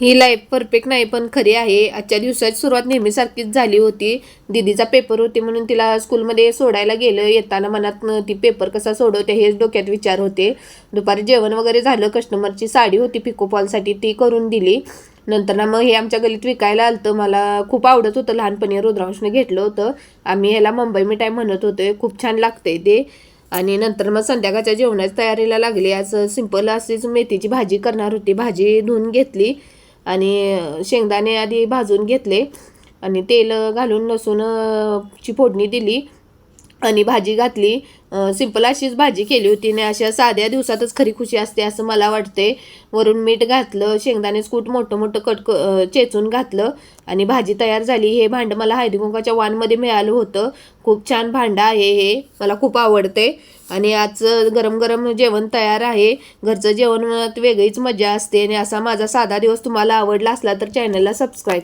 ही life perfect नाही पण खरी आहे. आजच्या दिवसाची सुरुवात नेहमीसारखीच झाली होती. दीदीचा पेपर होते म्हणून तिला स्कूलमध्ये सोडायला गेलं. येताना मनात ती पेपर कसा सोडवते हेच डोक्यात विचार होते. दुपारी जेवण वगैरे झालं. कस्टमरची साडी होती पिको फॉलसाठी ती करून दिली. नंतर ना मग हे आमच्या गलीत विकायला आलतं. मला खूप आवडत होतं लहानपणी, रुद्रांशने घेतलं होतं. आम्ही ह्याला मुंबई मिठाई म्हणत होतो. खूप छान लागतंय ते. आणि नंतर मग संध्याकाळच्या जेवणाच्या तयारीला लागली. आज सिंपल अशीच मेथीची भाजी करणार होती. भाजी धुवून घेतली आणि शेंगदाणे आधी भाजून घेतले आणि तेल घालून लसूण ची फोडणी दिली आणि भाजी घातली. सिंपल अशीच भाजी केली होती आणि अशा साध्या दिवसातच खरी खुशी असते असं मला वाटते. वरून मीठ घातलं, शेंगदाणेच कूट मोठं मोठं चेचून घातलं आणि भाजी तयार झाली. हे भांडं मला हळदी कुंकाच्या वानमध्ये मिळालं होतं. खूप छान भांडं आहे हे, मला खूप आवडते. आणि आज गरम गरम जेवण तयार आहे. घरचं जेवण वेगळीच मजा असते. आणि असा माझा साधा दिवस तुम्हाला आवडला असला तर चॅनलला सबस्क्राईब